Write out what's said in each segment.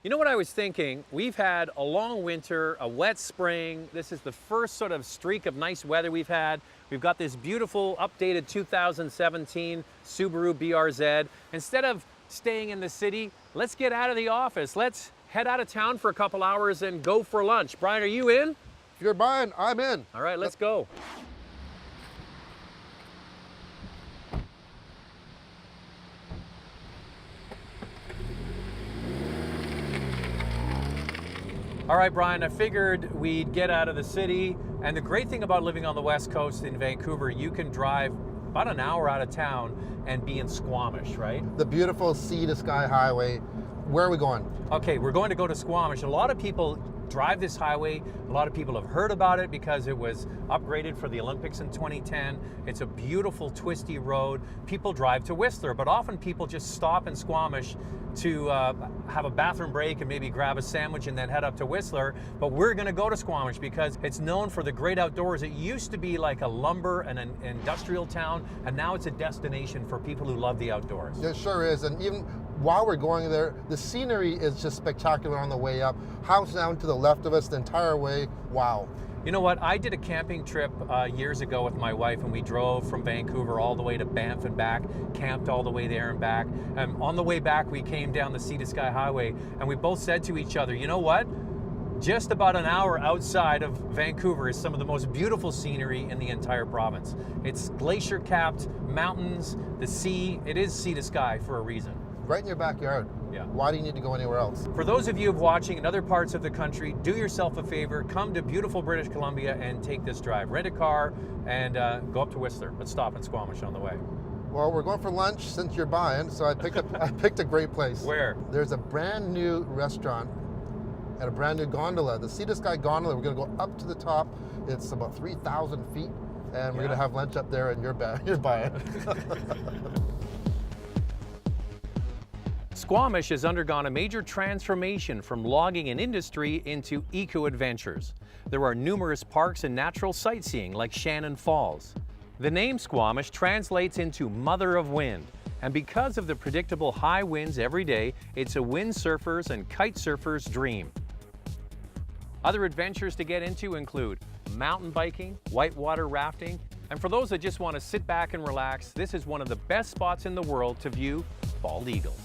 You know what I was thinking? We've had a long winter, a wet spring. This is the first sort of streak of nice weather we've had. We've got this beautiful updated 2017 Subaru BRZ. Instead of staying in the city, let's get out of the office. Let's head out of town for a couple hours and go for lunch. Brian, are you in? If you're buying, I'm in. All right, let's go. All right, Brian, I figured we'd get out of the city. And the great thing about living on the West Coast in Vancouver, you can drive about an hour out of town and be in Squamish, right? The beautiful Sea to Sky Highway. Where are we going? Okay, we're going to go to Squamish. A lot of people drive this highway. A lot of people have heard about it because it was upgraded for the Olympics in 2010. It's a beautiful, twisty road. People drive to Whistler, but often people just stop in Squamish to have a bathroom break and maybe grab a sandwich and then head up to Whistler. But we're going to go to Squamish because it's known for the great outdoors. It used to be like a lumber and an industrial town, and now it's a destination for people who love the outdoors. It sure is, and even while we're going there, the scenery is just spectacular on the way up. House down to the left of us the entire way, wow. You know what, I did a camping trip years ago with my wife, and we drove from Vancouver all the way to Banff and back, camped all the way there and back. And on the way back, we came down the Sea to Sky Highway, and we both said to each other, you know what? Just about an hour outside of Vancouver is some of the most beautiful scenery in the entire province. It's glacier-capped mountains, the sea. It is sea to sky for a reason. Right in your backyard. Yeah. Why do you need to go anywhere else? For those of you watching in other parts of the country, do yourself a favor, come to beautiful British Columbia and take this drive. Rent a car and go up to Whistler, but stop in Squamish on the way. Well, we're going for lunch since you're buying, so I picked a great place. Where? There's a brand new restaurant and a brand new gondola, the Sea to Sky gondola. We're going to go up to the top. It's about 3,000 feet, and we're going to have lunch up there, and you're buying. Squamish has undergone a major transformation from logging and industry into eco-adventures. There are numerous parks and natural sightseeing like Shannon Falls. The name Squamish translates into Mother of Wind, and because of the predictable high winds every day, it's a windsurfer's and kite surfer's dream. Other adventures to get into include mountain biking, whitewater rafting, and for those that just want to sit back and relax, this is one of the best spots in the world to view bald eagles.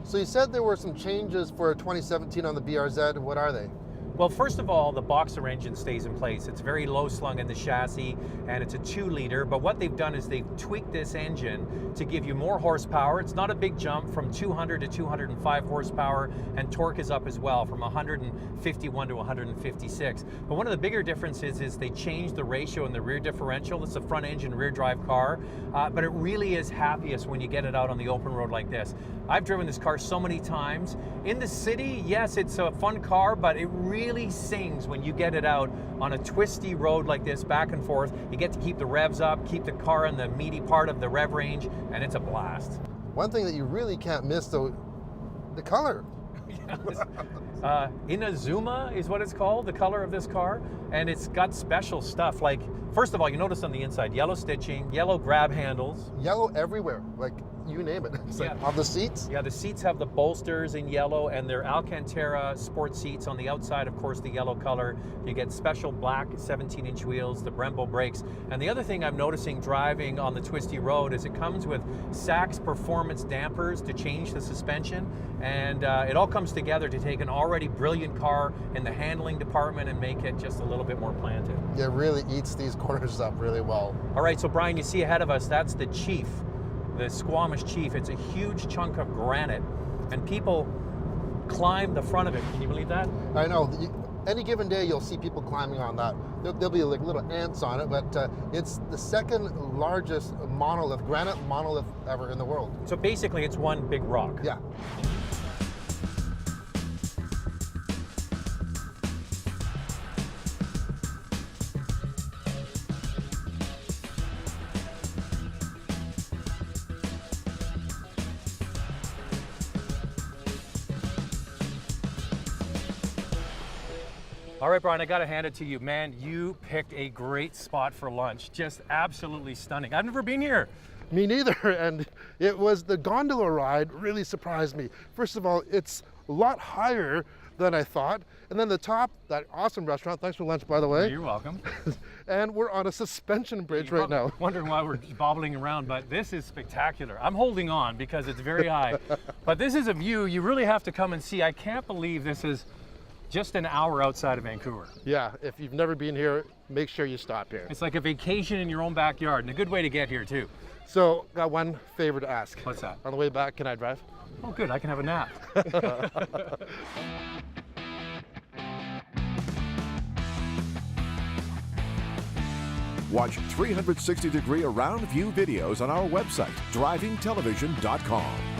So you said there were some changes for 2017 on the BRZ. What are they? Well, first of all, the boxer engine stays in place. It's very low slung in the chassis, and it's a 2-liter, but what they've done is they've tweaked this engine to give you more horsepower. It's not a big jump from 200 to 205 horsepower, and torque is up as well from 151 to 156. But one of the bigger differences is they changed the ratio in the rear differential. It's a front engine rear drive car, but it really is happiest when you get it out on the open road like this. I've driven this car so many times. In the city, yes, it's a fun car, but it really sings when you get it out on a twisty road like this, back and forth. You get to keep the revs up, keep the car in the meaty part of the rev range, and it's a blast. One thing that you really can't miss, though, the color. Inazuma is what it's called, the color of this car, and it's got special stuff. Like, first of all, you notice on the inside, yellow stitching, yellow grab handles. Yellow everywhere, like you name it. It's like on the seats? Yeah, the seats have the bolsters in yellow, and they're Alcantara sport seats. On the outside, of course, the yellow color. You get special black 17-inch wheels, the Brembo brakes. And the other thing I'm noticing driving on the twisty road is it comes with Sachs performance dampers to change the suspension. And it all comes together to take an already brilliant car in the handling department and make it just a little bit more planted. It really eats these corners up really well. All right, so Brian, you see ahead of us, that's the Chief. The Squamish Chief. It's a huge chunk of granite, and people climb the front of it. Can you believe that? I know. Any given day, you'll see people climbing on that. There'll be like little ants on it, but it's the second largest monolith, granite monolith ever in the world. So basically, it's one big rock. Yeah. All right, Brian, I gotta hand it to you. Man, you picked a great spot for lunch. Just absolutely stunning. I've never been here. Me neither. And it was the gondola ride really surprised me. First of all, it's a lot higher than I thought. And then the top, that awesome restaurant. Thanks for lunch, by the way. You're welcome. And we're on a suspension bridge right now. Wondering why we're bobbling around, but this is spectacular. I'm holding on because it's very high. But this is a view you really have to come and see. I can't believe this is just an hour outside of Vancouver. Yeah, if you've never been here, make sure you stop here. It's like a vacation in your own backyard, and a good way to get here too. So, got one favor to ask. What's that? On the way back, can I drive? Oh good, I can have a nap. Watch 360-degree around view videos on our website, drivingtelevision.com.